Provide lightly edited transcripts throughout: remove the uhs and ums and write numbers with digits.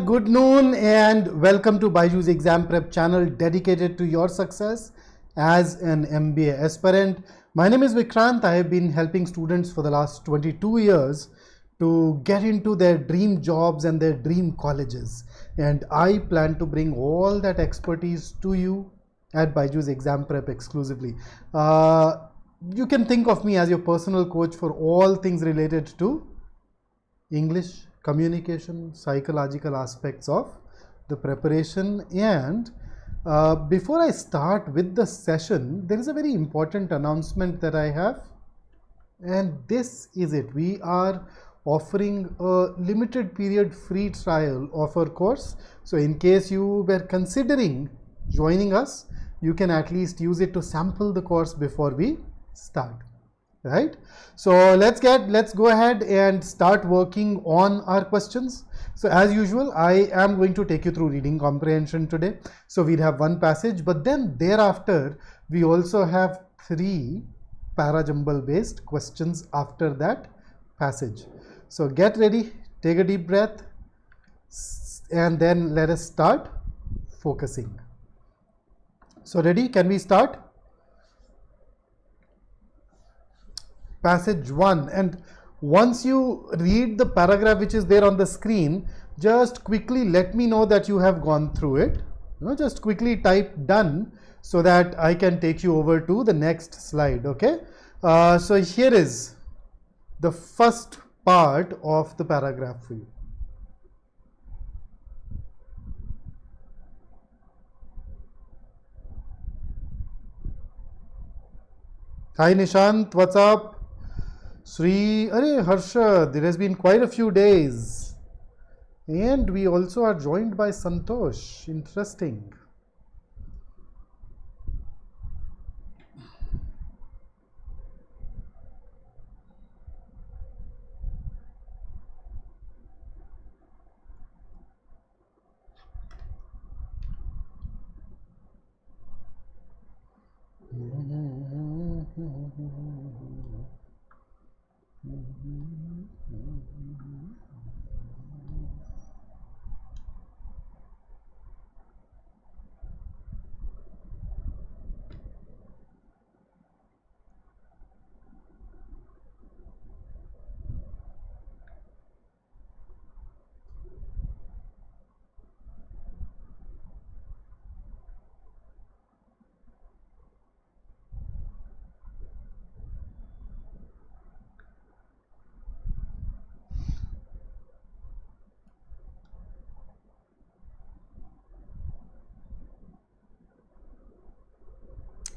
Good noon and welcome to BYJU'S exam prep channel dedicated to your success as an MBA aspirant. My name is Vikrant. I have been helping students for the last 22 years to get into their dream jobs and their dream colleges. And I plan to bring all that expertise to you at BYJU'S exam prep exclusively. You can think of me as your personal coach for all things related to English, communication, psychological aspects of the preparation. And before I start with the session, there is a very important announcement that I have, and this is it. We are offering a limited period free trial of our course. So in case you were considering joining us, you can at least use it to sample the course before we start. Right? So let's go ahead and start working on our questions. So as usual, I am going to take you through reading comprehension today. So we'll have one passage, but then thereafter we also have 3 parajumble based questions after that passage. So get ready, take a deep breath, and then let us start focusing. So ready? Can we start? Passage 1, and once you read the paragraph which is there on the screen, just quickly let me know that you have gone through it. Just quickly type done so that I can take you over to the next slide. Okay, so here is the first part of the paragraph for you. Hi Nishant, what's up? Sri, Harsha, there has been quite a few days. And we also are joined by Santosh. Interesting.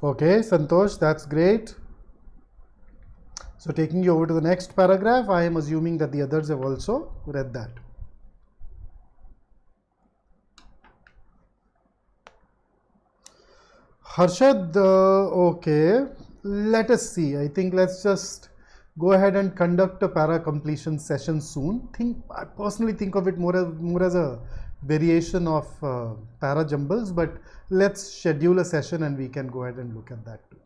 Okay, Santosh, that's great. So taking you over to the next paragraph, I am assuming that the others have also read that. Harshad, okay, let us see. I think let's just go ahead and conduct a para completion session soon. I personally think of it more as a variation of Parajumbles, but let's schedule a session and we can go ahead and look at that too.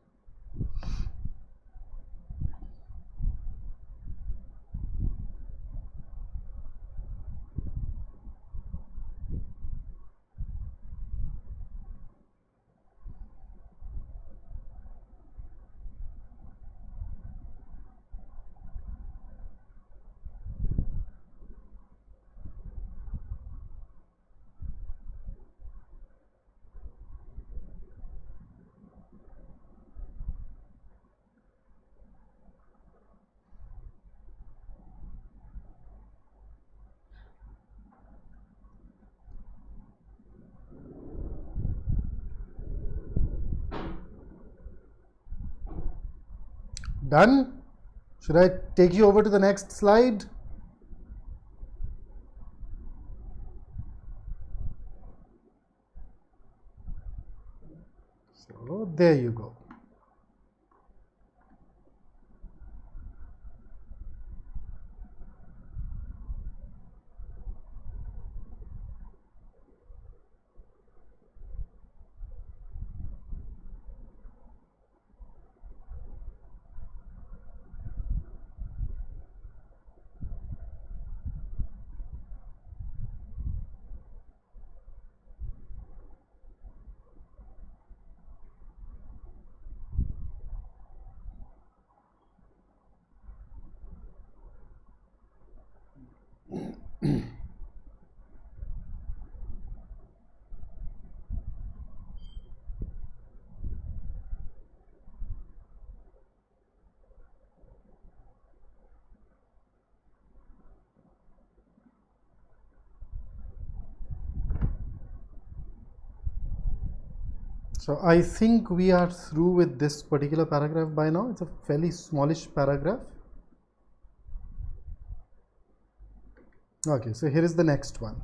Done? Should I take you over to the next slide? So there you go. So I think we are through with this particular paragraph by now. It's a fairly smallish paragraph. Okay, so here is the next one.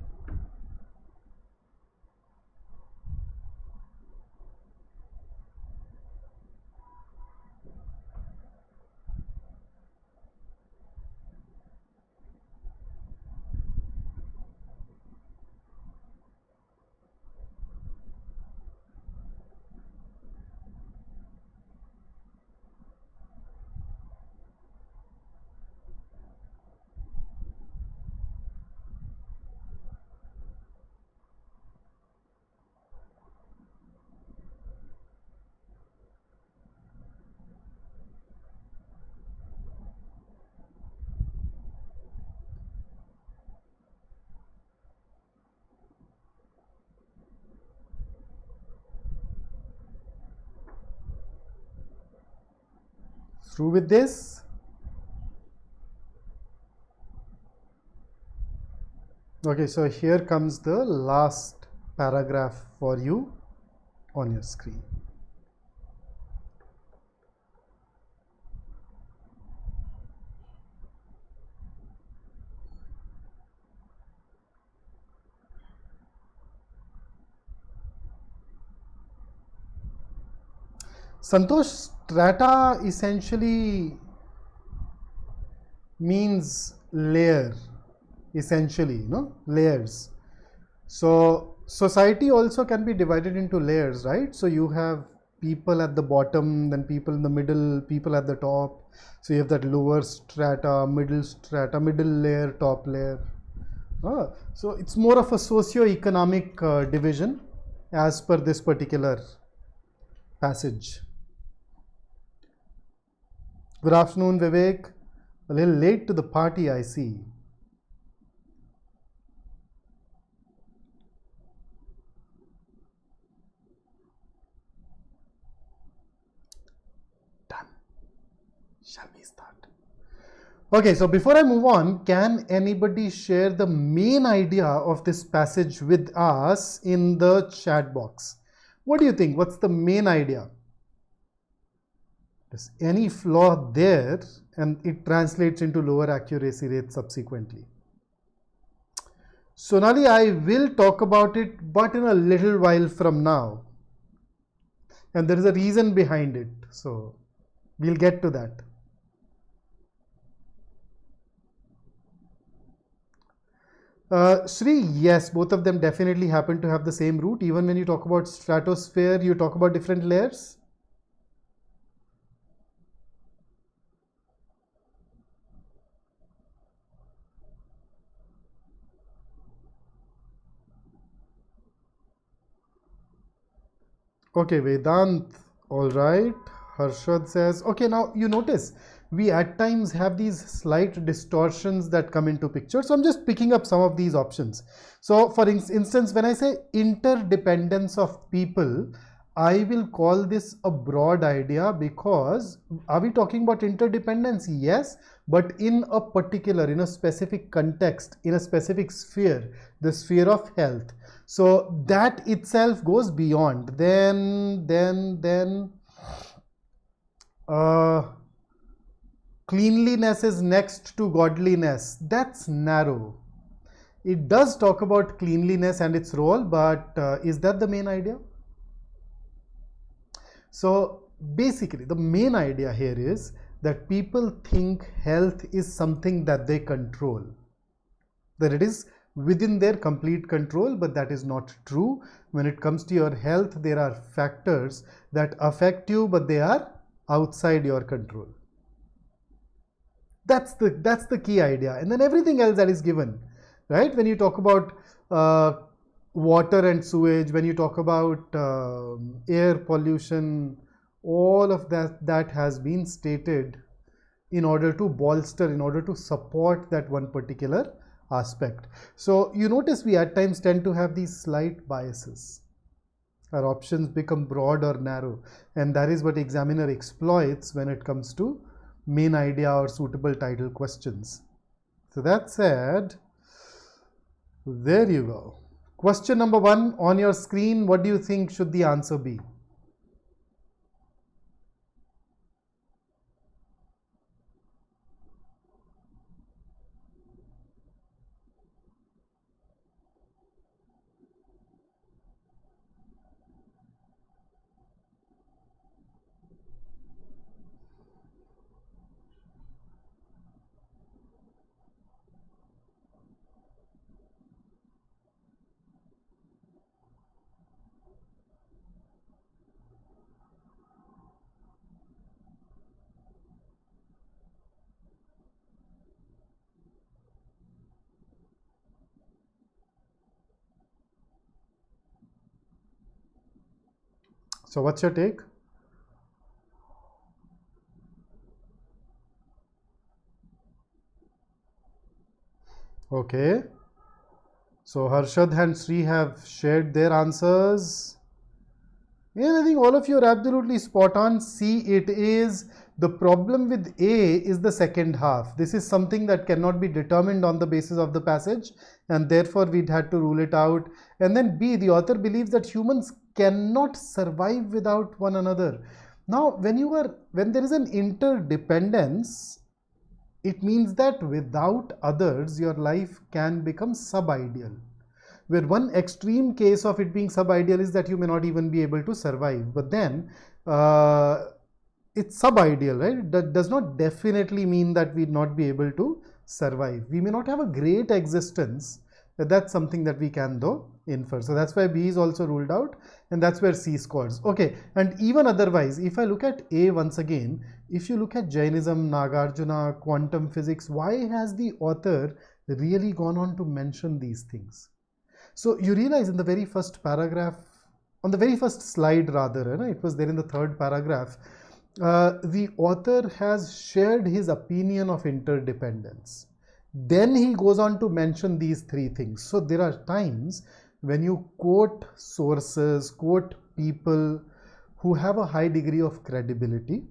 Through with this? Okay, so here comes the last paragraph for you on your screen. Santosh, strata essentially means layer, essentially, layers. So society also can be divided into layers, right? So you have people at the bottom, then people in the middle, people at the top. So you have that lower strata, middle layer, top layer. So it's more of a socio-economic division as per this particular passage. Good afternoon, Vivek. A little late to the party, I see. Done. Shall we start? Okay, so before I move on, can anybody share the main idea of this passage with us in the chat box? What do you think? What's the main idea? There's any flaw there, and it translates into lower accuracy rate subsequently. Sonali, I will talk about it, but in a little while from now. And there is a reason behind it. So we'll get to that. Shri, yes, both of them definitely happen to have the same root. Even when you talk about stratosphere, you talk about different layers. Okay, Vedant, all right. Harshad says, okay, now you notice we at times have these slight distortions that come into picture. So I'm just picking up some of these options. So for instance, when I say interdependence of people, I will call this a broad idea because are we talking about interdependence? Yes, but in a particular, in a specific context, in a specific sphere, the sphere of health. So that itself goes beyond. Then cleanliness is next to godliness. That's narrow. It does talk about cleanliness and its role, but is that the main idea? So basically the main idea here is that people think health is something that they control, that it is within their complete control, but that is not true. When it comes to your health, there are factors that affect you, but they are outside your control. That's the key idea. And then everything else that is given, right? When you talk about water and sewage, when you talk about air pollution, all of that has been stated in order to bolster, in order to support that one particular aspect. So you notice we at times tend to have these slight biases. Our options become broad or narrow, and that is what examiner exploits when it comes to main idea or suitable title questions. So that said, there you go. Question number 1 on your screen. What do you think should the answer be? So what's your take? Okay. So Harshad and Sri have shared their answers. And I think all of you are absolutely spot on. See, it is the problem with A is the second half. This is something that cannot be determined on the basis of the passage, and therefore we'd had to rule it out. And then B, the author believes that humans cannot survive without one another. Now, when there is an interdependence, it means that without others, your life can become sub-ideal. Where one extreme case of it being sub-ideal is that you may not even be able to survive. But then it's sub-ideal, right? That does not definitely mean that we'd not be able to survive. We may not have a great existence, but that's something that we can though infer. So that's why B is also ruled out, and that's where C scores. Okay, and even otherwise, if I look at A once again, if you look at Jainism, Nagarjuna, quantum physics, why has the author really gone on to mention these things? So you realize in the very first paragraph, on the very first slide rather, it was there in the third paragraph, the author has shared his opinion of interdependence. Then he goes on to mention these three things. So there are times when you quote sources, quote people who have a high degree of credibility,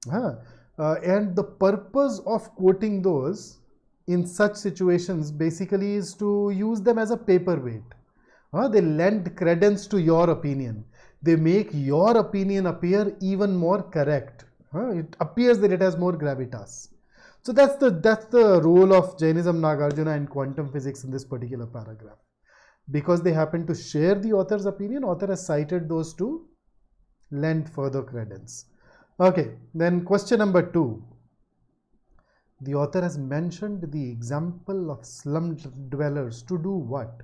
and the purpose of quoting those in such situations basically is to use them as a paperweight. They lend credence to your opinion. They make your opinion appear even more correct. It appears that it has more gravitas. So that's the role of Jainism, Nagarjuna and quantum physics in this particular paragraph. Because they happen to share the author's opinion, author has cited those to lend further credence. Okay, then question number 2. The author has mentioned the example of slum dwellers to do what?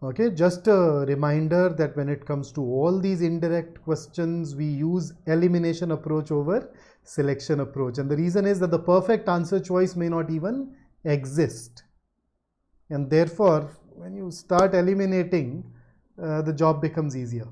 Okay, just a reminder that when it comes to all these indirect questions, we use elimination approach over selection approach. And the reason is that the perfect answer choice may not even exist. And therefore, when you start eliminating, the job becomes easier.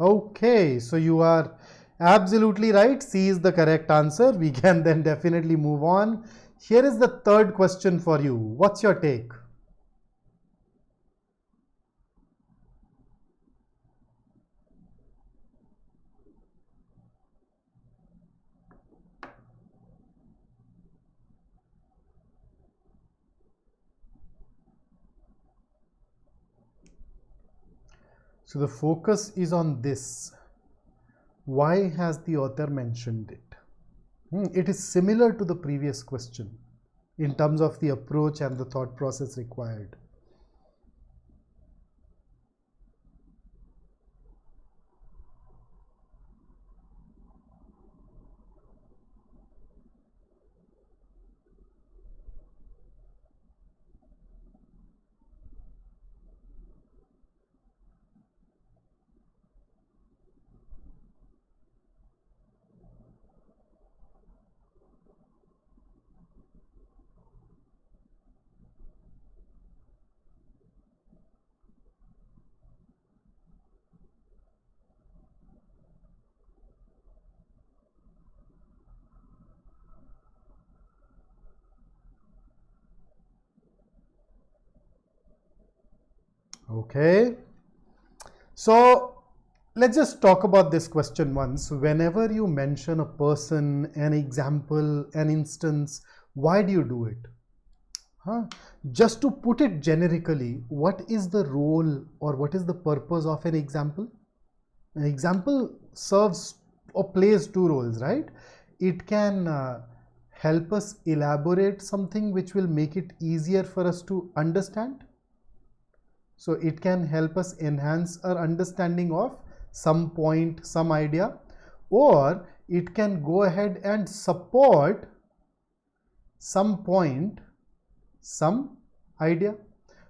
Okay, so you are absolutely right. C is the correct answer. We can then definitely move on. Here is the third question for you. What's your take? So the focus is on this. Why has the author mentioned it? It is similar to the previous question in terms of the approach and the thought process required. Okay, so let's just talk about this question once. Whenever you mention a person, an example, an instance, why do you do it? Just to put it generically, what is the role or what is the purpose of an example? An example serves or plays two roles, right? It can help us elaborate something which will make it easier for us to understand. So it can help us enhance our understanding of some point, some idea, or it can go ahead and support some point, some idea.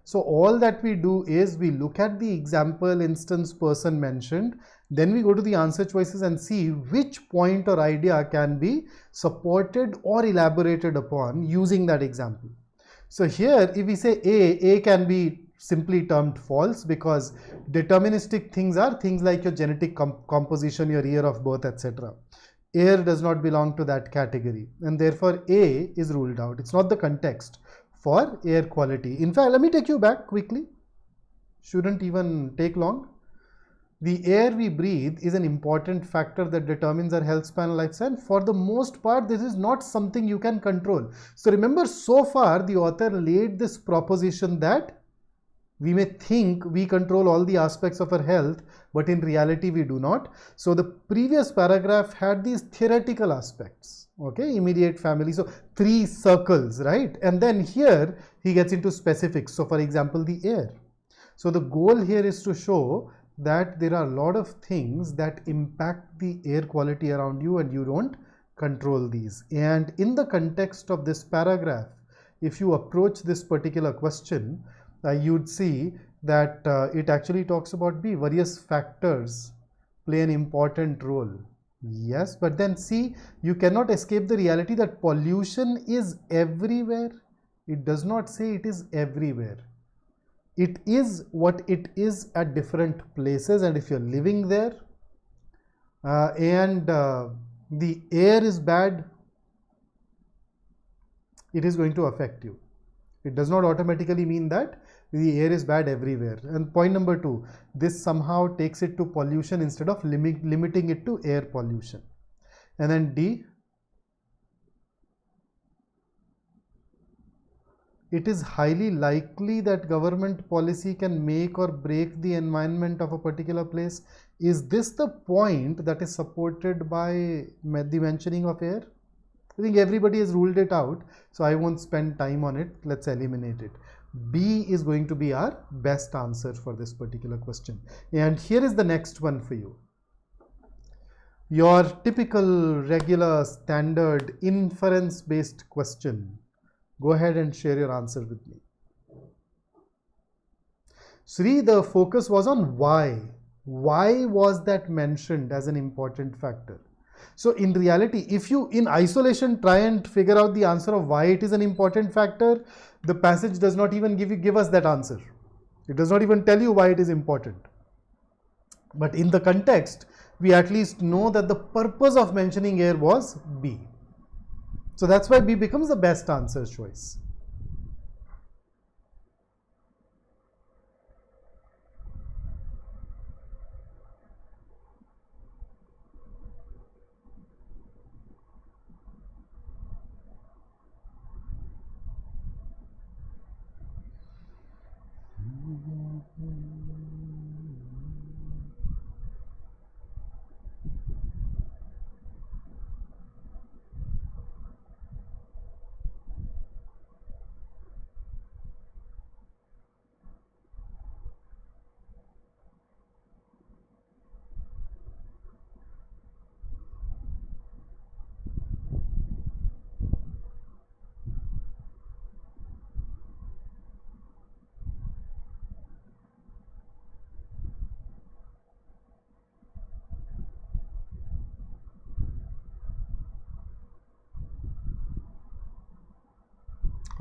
So all that we do is we look at the example, instance, person mentioned, then we go to the answer choices and see which point or idea can be supported or elaborated upon using that example. So here if we say A can be simply termed false because deterministic things are things like your genetic composition, your year of birth, etc. Air does not belong to that category and therefore A is ruled out. It's not the context for air quality. In fact, let me take you back quickly. Shouldn't even take long. The air we breathe is an important factor that determines our health span and lifespan. For the most part, this is not something you can control. So remember, so far the author laid this proposition that we may think we control all the aspects of our health, but in reality we do not. So the previous paragraph had these theoretical aspects, okay, immediate family, so 3 circles, right? And then here he gets into specifics. So for example, the air. So the goal here is to show that there are a lot of things that impact the air quality around you and you don't control these. And in the context of this paragraph, if you approach this particular question, you'd see that it actually talks about B, various factors play an important role. Yes, but then see, you cannot escape the reality that pollution is everywhere. It does not say it is everywhere. It is what it is at different places, and if you're living there and the air is bad, it is going to affect you. It does not automatically mean that the air is bad everywhere. And point number 2, this somehow takes it to pollution instead of limiting it to air pollution. And then D, it is highly likely that government policy can make or break the environment of a particular place. Is this the point that is supported by the mentioning of air? I think everybody has ruled it out, so I won't spend time on it. Let's eliminate it. B is going to be our best answer for this particular question. And here is the next one for you. Your typical, regular, standard, inference-based question. Go ahead and share your answer with me. Sri, the focus was on why. Why was that mentioned as an important factor? So in reality, if you in isolation try and figure out the answer of why it is an important factor, the passage does not even give us that answer. It does not even tell you why it is important. But in the context, we at least know that the purpose of mentioning air was B. So that's why B becomes the best answer choice.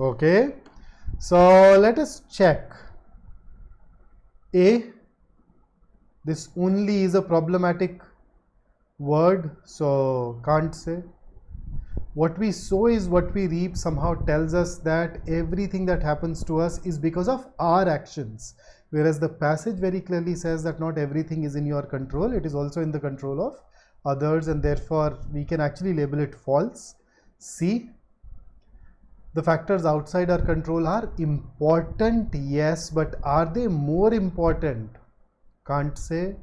Okay, so let us check. A, this only is a problematic word, so can't say. What we sow is what we reap somehow tells us that everything that happens to us is because of our actions, whereas the passage very clearly says that not everything is in your control, it is also in the control of others, and therefore we can actually label it false. C, the factors outside our control are important, yes, but are they more important? Can't say.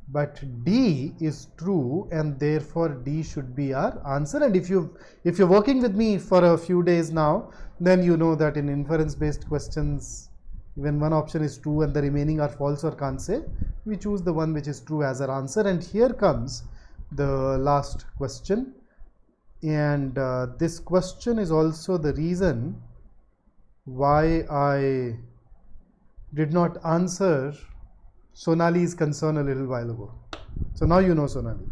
But D is true, and therefore D should be our answer. And if you're working with me for a few days now, then you know that in inference based questions, when one option is true and the remaining are false or can't say, we choose the one which is true as our answer. And here comes the last question, and this question is also the reason why I did not answer Sonali's concern a little while ago. So now you know Sonali.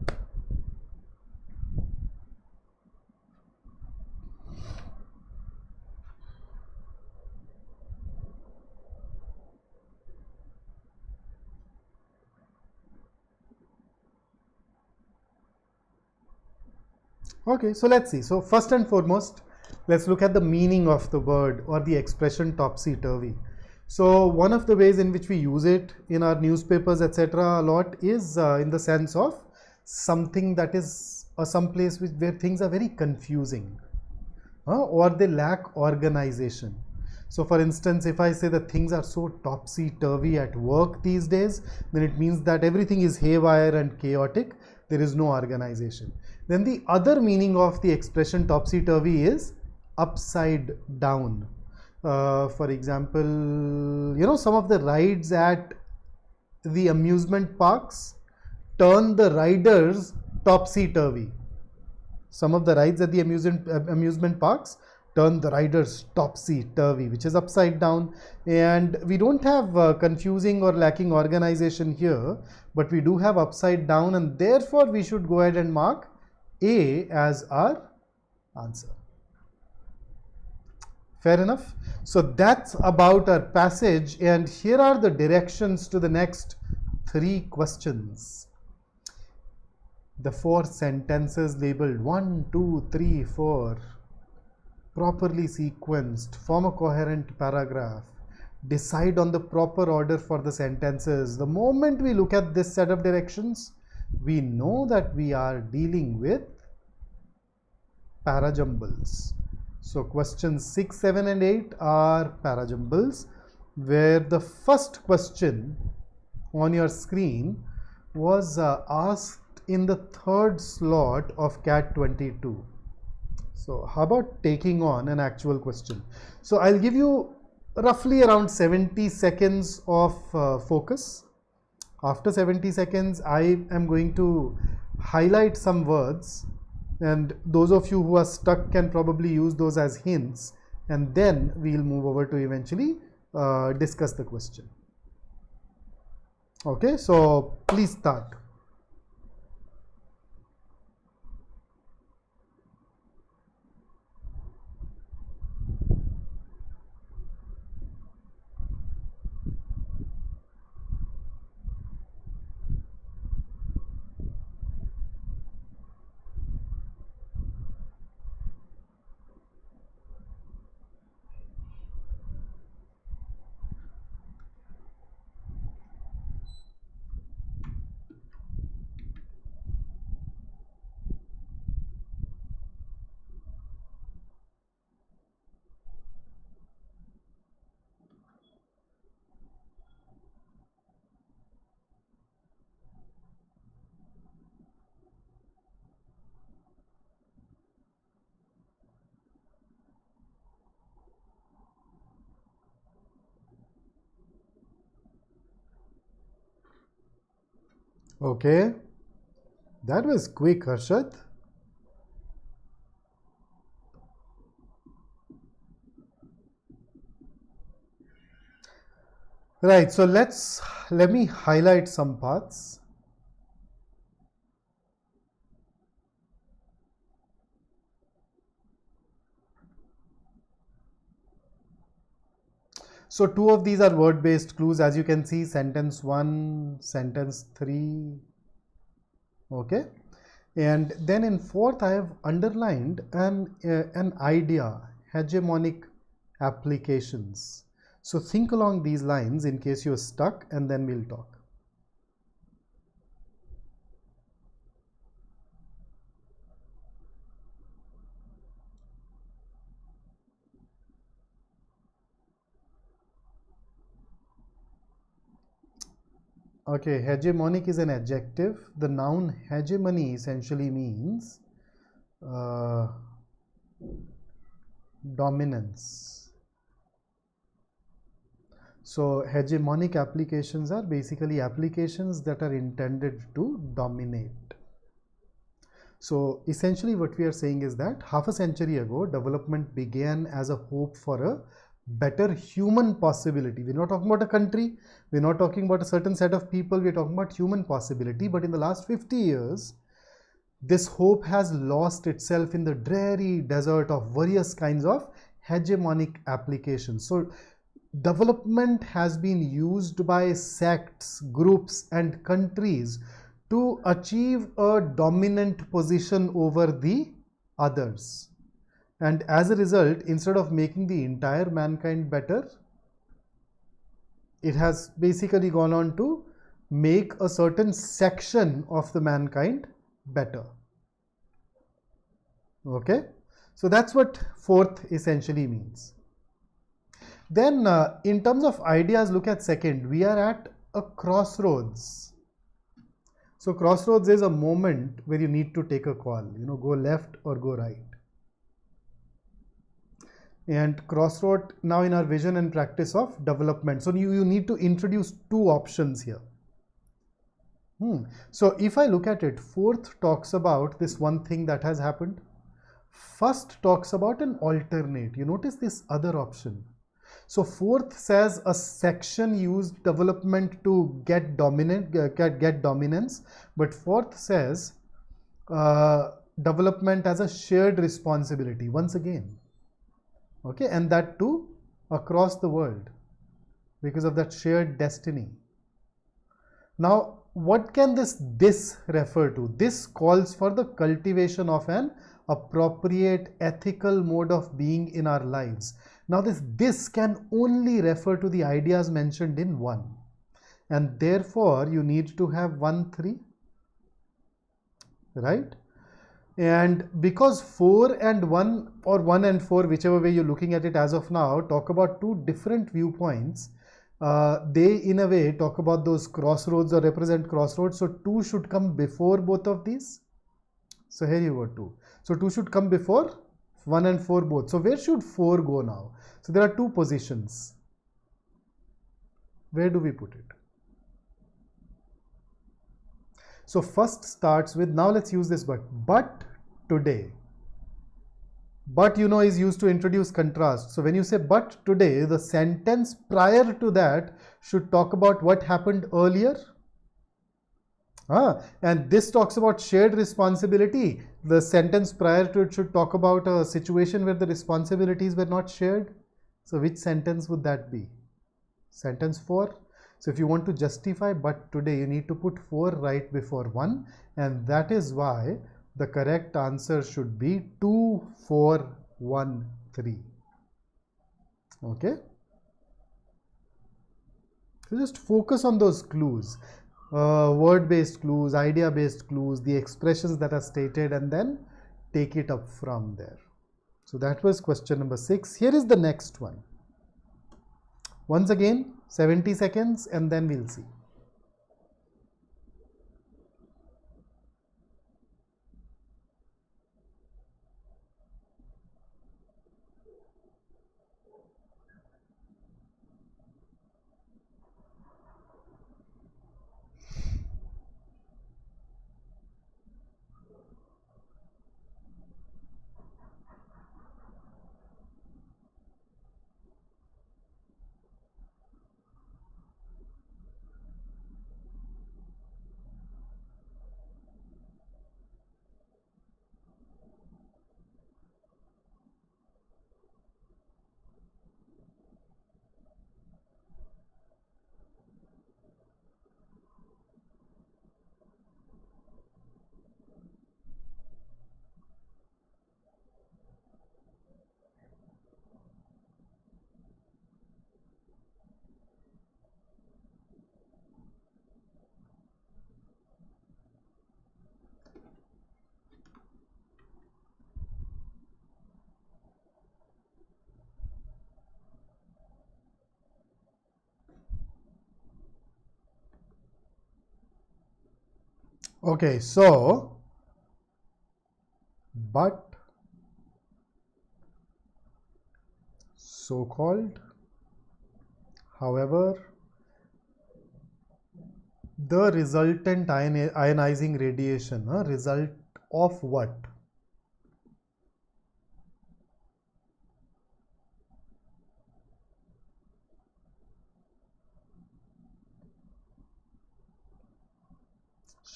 Okay, so let's see. So first and foremost, let's look at the meaning of the word or the expression topsy-turvy. So one of the ways in which we use it in our newspapers, etc., a lot is in the sense of something that is some place where things are very confusing, or they lack organization. So for instance, if I say that things are so topsy-turvy at work these days, then it means that everything is haywire and chaotic. There is no organization. Then the other meaning of the expression topsy-turvy is upside down. For example, some of the rides at the amusement parks turn the riders topsy-turvy. Some of the rides at the amusement parks turn the riders topsy-turvy, which is upside down. And we don't have confusing or lacking organization here, but we do have upside down, and therefore we should go ahead and mark A as our answer. Fair enough. So that's about our passage, and here are the directions to the next 3 questions. The 4 sentences labeled 1, 2, 3, 4, properly sequenced, form a coherent paragraph, decide on the proper order for the sentences. The moment we look at this set of directions, we know that we are dealing with parajumbles. So questions 6, 7 and 8 are parajumbles, where the first question on your screen was asked in the 3rd slot of CAT 22. So how about taking on an actual question? So I'll give you roughly around 70 seconds of focus. After 70 seconds, I am going to highlight some words, and those of you who are stuck can probably use those as hints, and then we'll move over to eventually discuss the question. Okay, so please start. Okay, that was quick, Harshad. Right, so let me highlight some parts. So two of these are word-based clues, as you can see, sentence 1, sentence 3, okay. And then in fourth, I have underlined an idea, hegemonic applications. So think along these lines in case you're stuck, and then we'll talk. Okay, hegemonic is an adjective. The noun hegemony essentially means dominance. So hegemonic applications are basically applications that are intended to dominate. So essentially what we are saying is that half a century ago, development began as a hope for a better human possibility. We're not talking about a country, we're not talking about a certain set of people, we're talking about human possibility. But in the last 50 years, this hope has lost itself in the dreary desert of various kinds of hegemonic applications. So development has been used by sects, groups, and countries to achieve a dominant position over the others. And as a result, instead of making the entire mankind better, it has basically gone on to make a certain section of the mankind better. Okay, so that's what fourth essentially means. Then in terms of ideas, look at second. We are at a crossroads. So crossroads is a moment where you need to take a call, go left or go right. And crossroad now in our vision and practice of development. So you need to introduce two options here. So if I look at it, fourth talks about this one thing that has happened. First talks about an alternate. You notice this other option. So fourth says a section used development to get dominance, but fourth says development as a shared responsibility once again. Okay, and that too across the world because of that shared destiny. Now, what can this refer to? This calls for the cultivation of an appropriate ethical mode of being in our lives. Now, this can only refer to the ideas mentioned in 1, and therefore you need to have 1, 3, right? And because 4 and 1 or 1 and 4, whichever way you're looking at it as of now, talk about two different viewpoints. They in a way talk about those crossroads or represent crossroads. So 2 should come before both of these. So here you go 2. So 2 should come before 1 and 4 both. So where should 4 go now? So there are two positions. Where do we put it? So first starts with, now let's use this but today. But is used to introduce contrast. So when you say but today, the sentence prior to that should talk about what happened earlier. And this talks about shared responsibility. The sentence prior to it should talk about a situation where the responsibilities were not shared. So which sentence would that be? Sentence 4. So if you want to justify but today, you need to put 4 right before 1, and that is why the correct answer should be 2, 4, 1, 3. Okay? So just focus on those clues, word-based clues, idea-based clues, the expressions that are stated, and then take it up from there. So that was question number 6. Here is the next one. Once again, 70 seconds and then we'll see. Okay, so, but, so-called, however, the resultant ionizing radiation, result of what?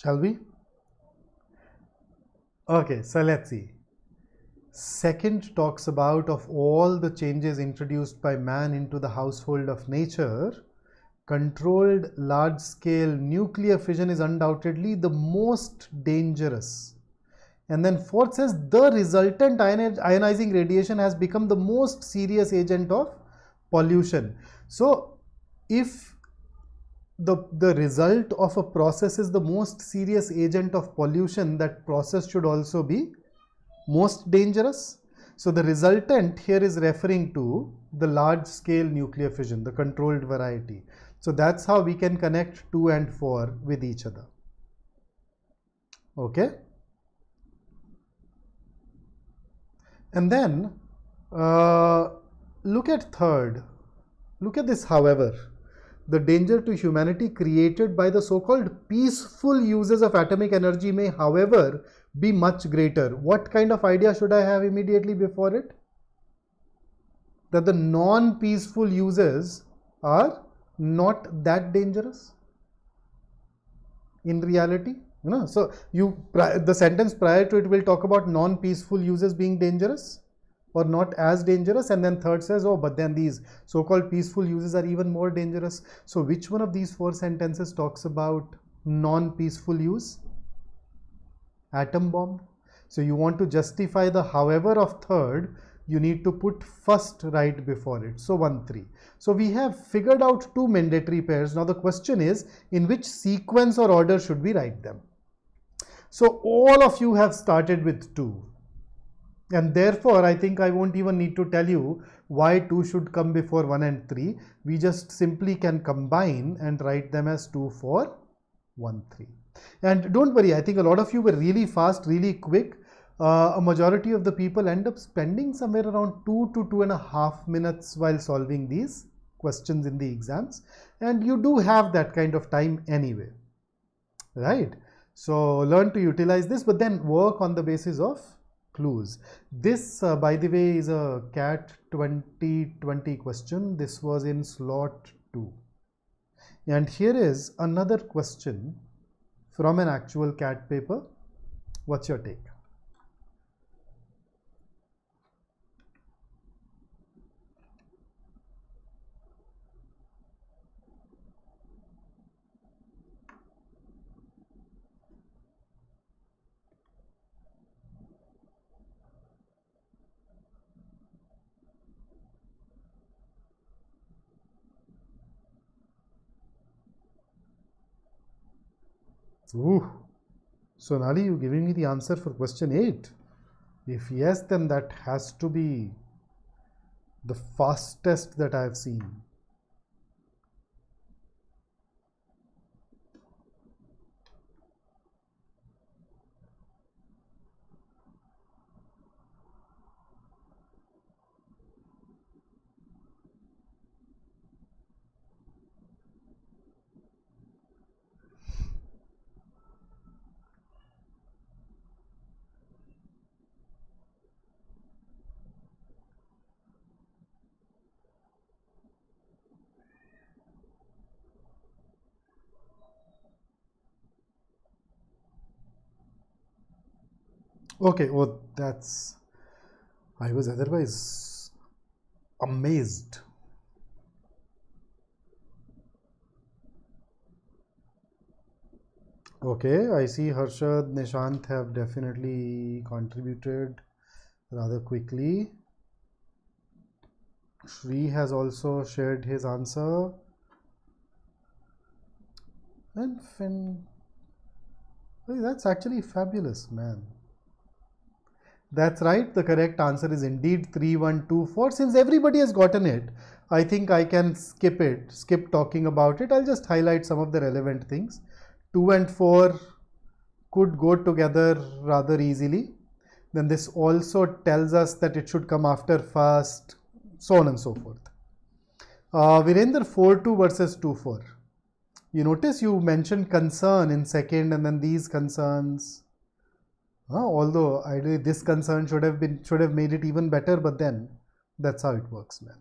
Shall we? Okay, so let's see. Second talks about of all the changes introduced by man into the household of nature, controlled large-scale nuclear fission is undoubtedly the most dangerous. And then fourth says the resultant ionizing radiation has become the most serious agent of pollution. So if the result of a process is the most serious agent of pollution, that process should also be most dangerous. So the resultant here is referring to the large scale nuclear fission, the controlled variety. So that's how we can connect 2 and 4 with each other. Okay. And then look at third. Look at this, however. The danger to humanity created by the so-called peaceful uses of atomic energy may, however, be much greater. What kind of idea should I have immediately before it? That the non-peaceful uses are not that dangerous in reality. So the sentence prior to it will talk about non-peaceful uses being dangerous or not as dangerous, and then third says, oh, but then these so-called peaceful uses are even more dangerous. So which one of these 4 sentences talks about non-peaceful use? Atom bomb. So you want to justify the however of third, you need to put first right before it. So 1, 3. So we have figured out 2 mandatory pairs. Now the question is, in which sequence or order should we write them? So all of you have started with 2. And therefore, I think I won't even need to tell you why 2 should come before 1 and 3. We just simply can combine and write them as 2, 4, 1, 3. And don't worry, I think a lot of you were really fast, really quick. A majority of the people end up spending somewhere around 2 to 2.5 minutes while solving these questions in the exams. And you do have that kind of time anyway, right? So learn to utilize this, but then work on the basis of clues. This, by the way, is a CAT 2020 question. This was in slot 2. And here is another question from an actual CAT paper. What's your take? Ooh. Sonali, you giving me the answer for question 8? If yes, then that has to be the fastest that I have seen. Okay, oh, that's, I was otherwise amazed. Okay, I see Harshad, Nishant have definitely contributed rather quickly. Shri has also shared his answer. And Finn, that's actually fabulous, man. That's right, the correct answer is indeed 3, 1, 2, 4. Since everybody has gotten it, I think I can skip talking about it. I'll just highlight some of the relevant things. 2 and 4 could go together rather easily. Then this also tells us that it should come after first, so on and so forth. Virender, 4-2 versus 2-4. You notice you mentioned concern in second and then these concerns. Although ideally this concern should have made it even better, but then that's how it works, man.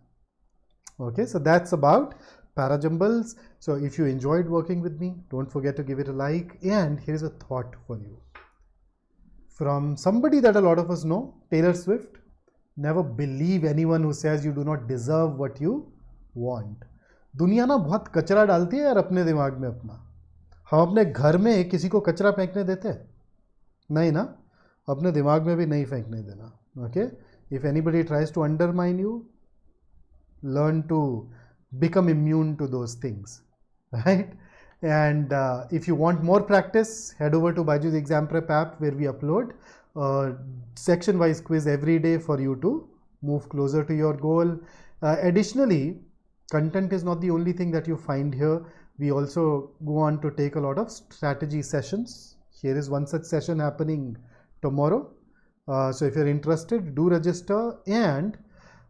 Okay, so that's about Parajumbles. So if you enjoyed working with me, don't forget to give it a like. And here's a thought for you. From somebody that a lot of us know, Taylor Swift, never believe anyone who says you do not deserve what you want. दुनिया ना बहुत कचरा डालती है यार अपने दिमाग में अपना. हम अपने घर में किसी को कचरा फेंकने देते? नहीं ना, अपने दिमाग में भी नहीं फेंकने देना. Okay? If anybody tries to undermine you, learn to become immune to those things, right? And if you want more practice, head over to BYJU'S Exam Prep app, where we upload section-wise quiz every day for you to move closer to your goal. Additionally, content is not the only thing that you find here. We also go on to take a lot of strategy sessions. Here is one such session happening tomorrow. So if you're interested, do register. And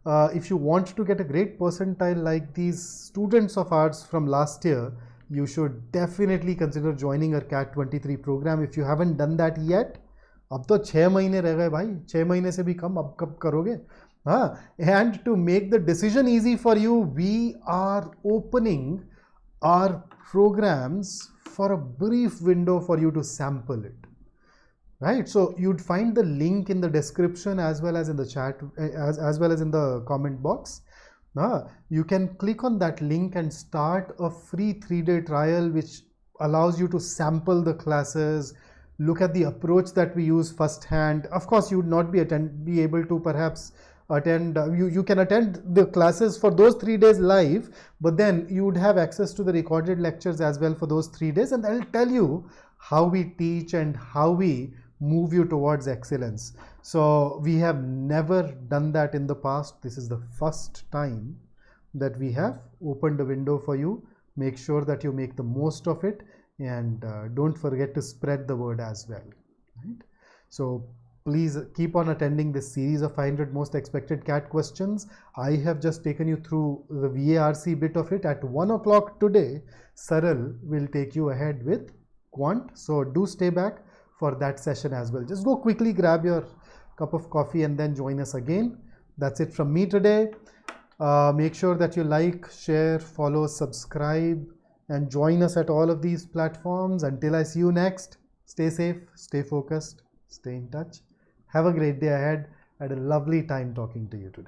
if you want to get a great percentile like these students of ours from last year, you should definitely consider joining our CAT 23 program. If you haven't done that yet, अब तो 6 महीने रह गए भाई, 6 महीने से भी कम, अब कब करोगे? And to make the decision easy for you, we are opening our programs for a brief window for you to sample it. Right, so you'd find the link in the description as well as in the chat, as well as in the comment box. You can click on that link and start a free 3-day trial, which allows you to sample the classes, look at the approach that we use firsthand. Of course, you would not be able to perhaps attend. You can attend the classes for those 3 days live, but then you would have access to the recorded lectures as well for those 3 days, and I'll tell you how we teach and how we move you towards excellence. So we have never done that in the past. This is the first time that we have opened a window for you. Make sure that you make the most of it, and don't forget to spread the word as well. Right? So please keep on attending this series of 500 most expected CAT questions. I have just taken you through the VARC bit of it. At 1 o'clock today, Saral will take you ahead with Quant. So do stay back for that session as well. Just go quickly, grab your cup of coffee and then join us again. That's it from me today. Make sure that you like, share, follow, subscribe, and join us at all of these platforms. Until I see you next, stay safe, stay focused, stay in touch. Have a great day ahead. I had a lovely time talking to you today.